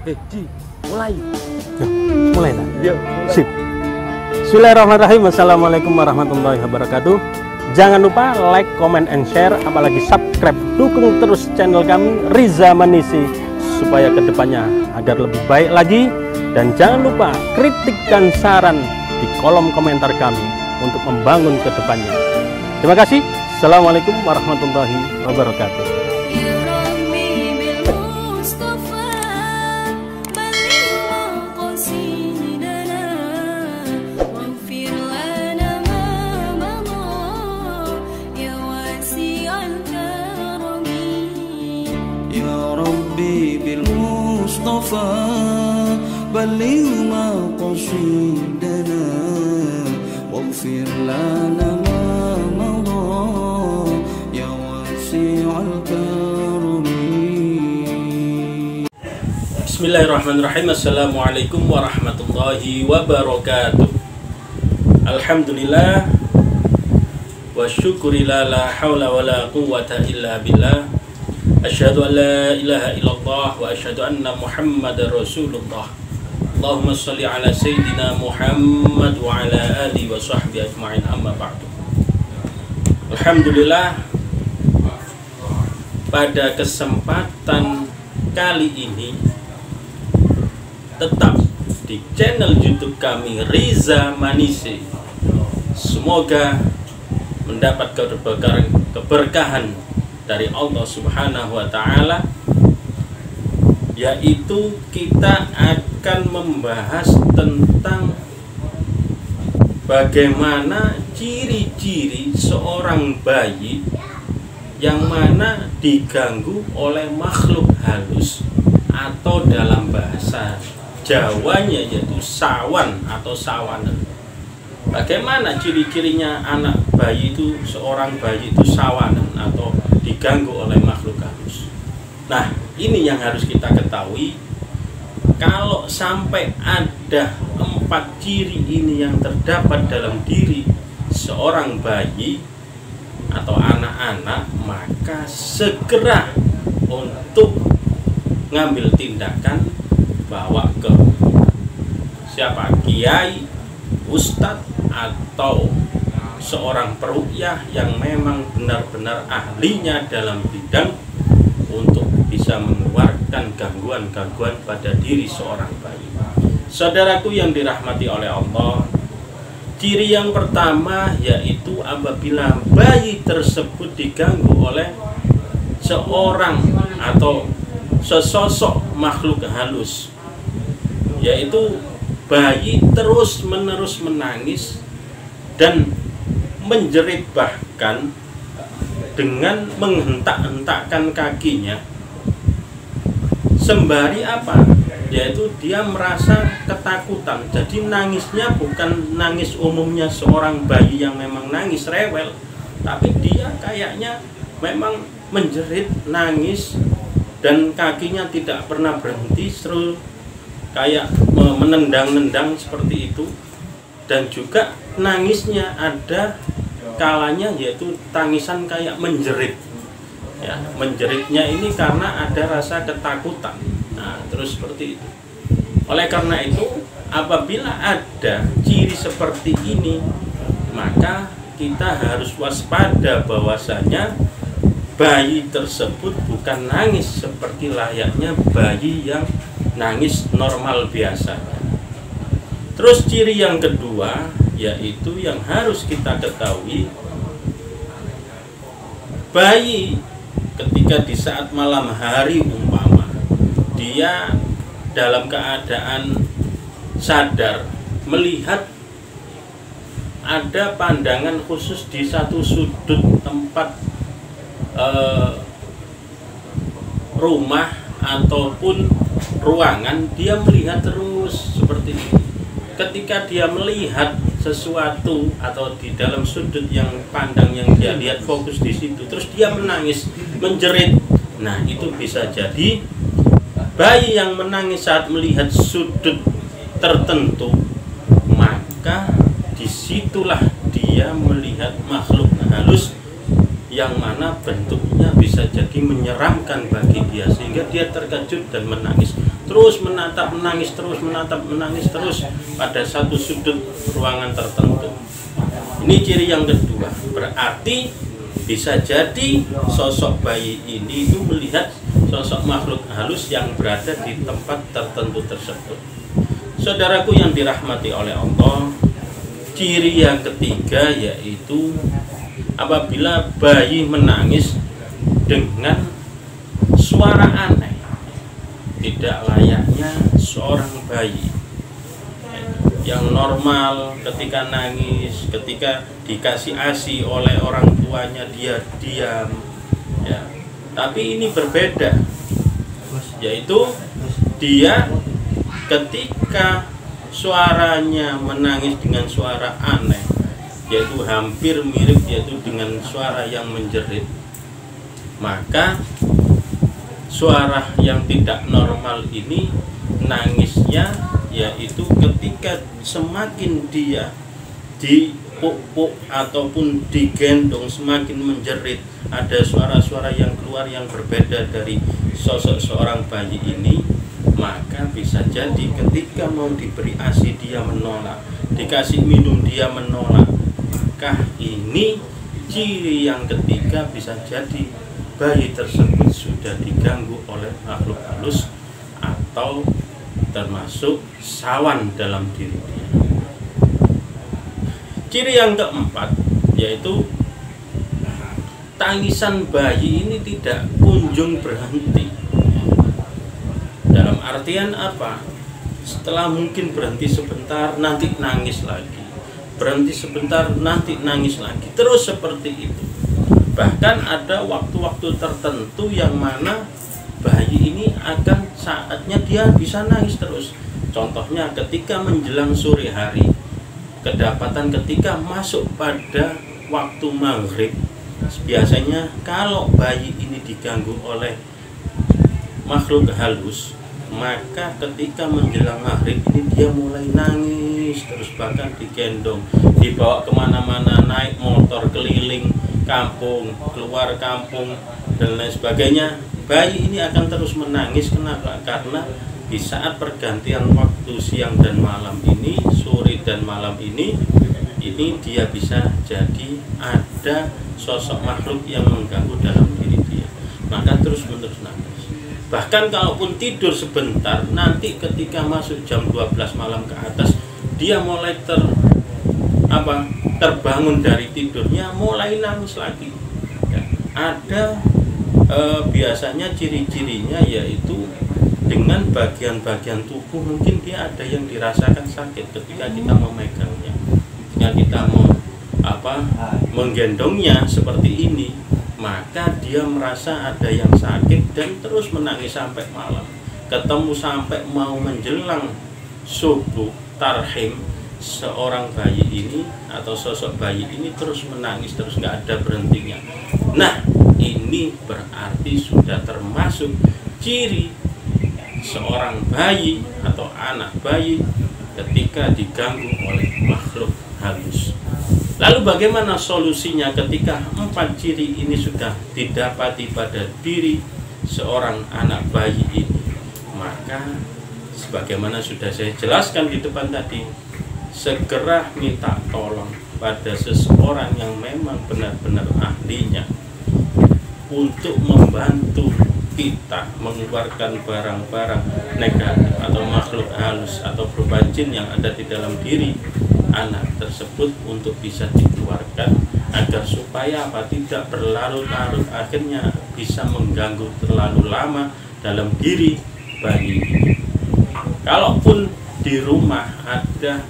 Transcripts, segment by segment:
Ji, mulai. Ya, mulai tak? Yuk. Sip. Bismillahirrahmanirrahim. Assalamualaikum warahmatullahi wabarakatuh. Jangan lupa like, comment, and share, apalagi subscribe. Dukung terus channel kami Riza Manisi supaya kedepannya agar lebih baik lagi. Dan jangan lupa kritik dan saran di kolom komentar kami untuk membangun kedepannya. Terima kasih. Assalamualaikum warahmatullahi wabarakatuh. بالمصطفى بلغ مقاصدنا واغفر لنا ما مضى يا واسع الكرم. Bismillahirrahmanirrahim. Assalamualaikum warahmatullahi wabarakatuh. Alhamdulillah wa syukurillah, la hawla wa la quwwata illa billah. Asyhadu an la ilaha illallah wa asyhadu anna Muhammadar Rasulullah. Allahumma shalli ala sayyidina Muhammad wa ala alihi wa sahbihi ajma'in, amma ba'du. Alhamdulillah, pada kesempatan kali ini tetap di channel YouTube kami Riza Manisi. Semoga mendapat keberkahan dari Allah Subhanahu wa Ta'ala, yaitu kita akan membahas tentang bagaimana ciri-ciri seorang bayi yang mana diganggu oleh makhluk halus, atau dalam bahasa Jawanya yaitu sawan atau sawanan. Bagaimana ciri-cirinya anak bayi itu, seorang bayi itu sawanan atau diganggu oleh makhluk halus. Nah, ini yang harus kita ketahui. Kalau sampai ada 4 ciri ini yang terdapat dalam diri seorang bayi atau anak-anak, maka segera untuk ngambil tindakan, bawa ke siapa, kiai, ustadz, atau seorang peruqyah yang memang benar-benar ahlinya dalam bidang untuk bisa mengeluarkan gangguan-gangguan pada diri seorang bayi. Saudaraku yang dirahmati oleh Allah, ciri yang pertama yaitu apabila bayi tersebut diganggu oleh seorang atau sesosok makhluk halus, yaitu bayi terus-menerus menangis dan menjerit, bahkan dengan menghentak-hentakkan kakinya, sembari apa? Yaitu dia merasa ketakutan. Jadi nangisnya bukan nangis umumnya seorang bayi yang memang nangis rewel, tapi dia kayaknya memang menjerit, nangis, dan kakinya tidak pernah berhenti, seru kayak menendang-nendang seperti itu. Dan juga nangisnya ada kalanya yaitu tangisan kayak menjerit, ya, menjeritnya ini karena ada rasa ketakutan. Nah, terus seperti itu. Oleh karena itu, apabila ada ciri seperti ini, maka kita harus waspada bahwasanya bayi tersebut bukan nangis seperti layaknya bayi yang nangis normal biasanya. Terus ciri yang kedua yaitu yang harus kita ketahui, bayi ketika di saat malam hari umpama dia dalam keadaan sadar melihat ada pandangan khusus di satu sudut tempat rumah ataupun ruangan, dia melihat terus seperti ini. Ketika dia melihat sesuatu atau di dalam sudut yang pandang yang dia lihat fokus di situ, terus dia menangis, menjerit. Nah, itu bisa jadi bayi yang menangis saat melihat sudut tertentu, maka disitulah dia melihat makhluk halus yang mana bentuknya bisa jadi menyeramkan bagi dia, sehingga dia terkejut dan menangis. terus menatap, menangis terus, menatap, menangis terus pada satu sudut ruangan tertentu. Ini ciri yang kedua. Berarti bisa jadi sosok bayi ini itu melihat sosok makhluk halus yang berada di tempat tertentu tersebut. Saudaraku yang dirahmati oleh Allah, ciri yang ketiga yaitu apabila bayi menangis dengan suara aneh, tidak layaknya seorang bayi yang normal. Ketika nangis, ketika dikasih ASI oleh orang tuanya dia diam ya. Tapi ini berbeda, yaitu dia ketika suaranya menangis dengan suara aneh, yaitu hampir mirip yaitu dengan suara yang menjerit, maka suara yang tidak normal ini nangisnya yaitu ketika semakin dia dipuk-puk ataupun digendong semakin menjerit, ada suara-suara yang keluar yang berbeda dari sosok seorang bayi ini, maka bisa jadi ketika mau diberi ASI dia menolak, dikasih minum dia menolak. Maka ini ciri yang ketiga, bisa jadi bayi tersebut sudah diganggu oleh makhluk halus atau termasuk sawan dalam diri dia. Ciri yang keempat yaitu tangisan bayi ini tidak kunjung berhenti. Dalam artian apa? Setelah mungkin berhenti sebentar, nanti nangis lagi. Berhenti sebentar, nanti nangis lagi. Terus seperti itu. Bahkan ada waktu-waktu tertentu yang mana bayi ini akan saatnya dia bisa nangis terus. Contohnya ketika menjelang sore hari, kedapatan ketika masuk pada waktu maghrib. Biasanya kalau bayi ini diganggu oleh makhluk halus, maka ketika menjelang maghrib ini dia mulai nangis terus, bahkan digendong, dibawa kemana-mana, naik motor keliling kampung, keluar kampung dan lain sebagainya. Bayi ini akan terus menangis. Kenapa? Karena di saat pergantian waktu siang dan malam ini, sore dan malam ini dia bisa jadi ada sosok makhluk yang mengganggu dalam diri dia, maka terus menerus nangis. Bahkan kalaupun tidur sebentar, nanti ketika masuk jam 12 malam ke atas, dia mulai terbangun dari tidurnya, mulai nangis lagi ya. Ada biasanya ciri-cirinya yaitu dengan bagian-bagian tubuh mungkin dia ada yang dirasakan sakit ketika kita memegangnya, ketika kita menggendongnya seperti ini, maka dia merasa ada yang sakit dan terus menangis sampai malam. Ketemu sampai mau menjelang subuh tarhim, seorang bayi ini atau sosok bayi ini terus menangis, terus nggak ada berhentinya. Nah, ini berarti sudah termasuk ciri seorang bayi atau anak bayi ketika diganggu oleh makhluk halus. Lalu bagaimana solusinya ketika 4 ciri ini sudah didapati pada diri seorang anak bayi ini? Maka sebagaimana sudah saya jelaskan di depan tadi, segera minta tolong pada seseorang yang memang benar-benar ahlinya untuk membantu kita mengeluarkan barang-barang negatif atau makhluk halus atau berupa jin yang ada di dalam diri anak tersebut untuk bisa dikeluarkan agar supaya tidak berlarut-larut, akhirnya bisa mengganggu terlalu lama dalam diri bayi ini. Kalaupun di rumah ada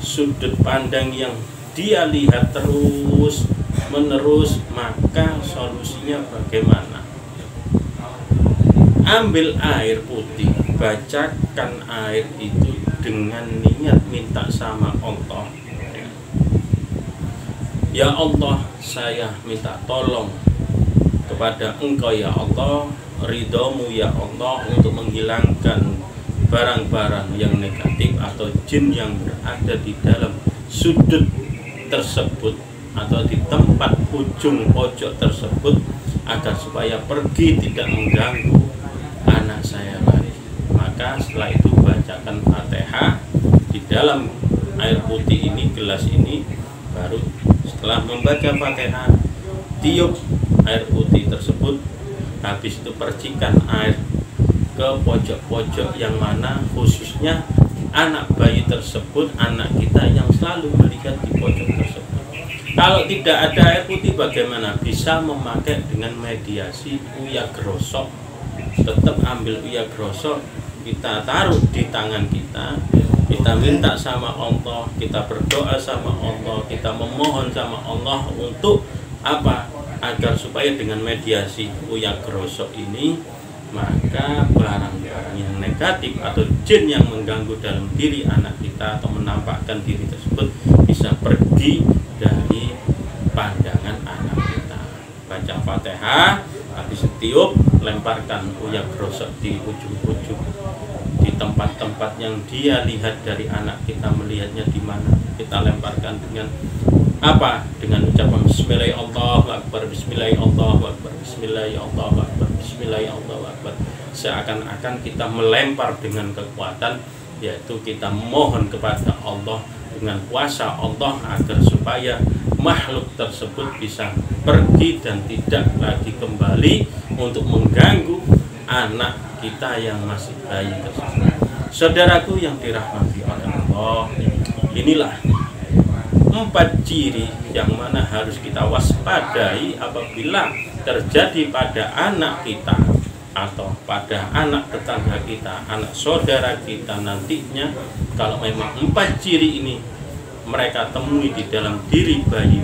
sudut pandang yang dia lihat terus menerus, maka solusinya bagaimana? Ambil air putih, bacakan air itu dengan niat minta sama Allah. Ya Allah, saya minta tolong kepada Engkau ya Allah, ridhomu ya Allah, untuk menghilangkan barang-barang yang negatif atau jin yang berada di dalam sudut tersebut atau di tempat ujung pojok tersebut, agar supaya pergi tidak mengganggu anak saya lagi. Maka maka setelah itu bacakan Fatihah di dalam air putih ini, gelas ini. Baru setelah membaca Fatihah, tiup air putih tersebut. Habis itu percikan air ke pojok-pojok yang mana khususnya anak bayi tersebut, anak kita yang selalu melihat di pojok tersebut. Kalau tidak ada air putih bagaimana? Bisa memakai dengan mediasi uya grosok. Tetap ambil uya grosok, kita taruh di tangan kita, kita minta sama Allah, kita berdoa sama Allah, kita memohon sama Allah untuk apa? Agar supaya dengan mediasi uya grosok ini, maka barang-barang yang negatif atau jin yang mengganggu dalam diri anak kita atau menampakkan diri tersebut bisa pergi dari pandangan anak kita. Baca Fatihah, habis tiup, lemparkan uya grosok di ujung-ujung, di tempat-tempat yang dia lihat dari anak kita, melihatnya di mana, kita lemparkan dengan apa? Dengan ucapan Bismillahirrahmanirrahim, Bismillahirrahmanirrahim, Bismillahirrahmanirrahim, Bismillahirrahmanirrahim. Seakan-akan kita melempar dengan kekuatan, yaitu kita mohon kepada Allah dengan kuasa Allah agar supaya makhluk tersebut bisa pergi dan tidak lagi kembali untuk mengganggu anak kita yang masih bayi tersebut. Saudaraku yang dirahmati oleh Allah, inilah 4 ciri yang mana harus kita waspadai apabila terjadi pada anak kita atau pada anak tetangga kita, anak saudara kita nantinya. Kalau memang 4 ciri ini mereka temui di dalam diri bayi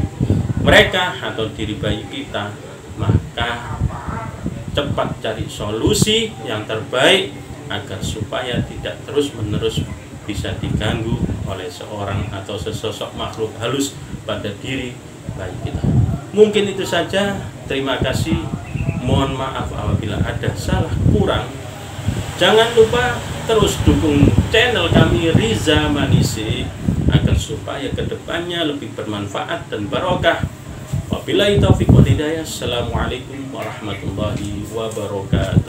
mereka atau diri bayi kita, maka cepat cari solusi yang terbaik agar supaya tidak terus-menerus bisa diganggu oleh seorang atau sesosok makhluk halus pada diri bayi kita. Mungkin itu saja. Terima kasih. Mohon maaf apabila ada salah kurang. Jangan lupa terus dukung channel kami Riza Manisi agar supaya kedepannya lebih bermanfaat dan barokah. Wabillahi taufiq wal hidayah. Assalamualaikum warahmatullahi wabarakatuh.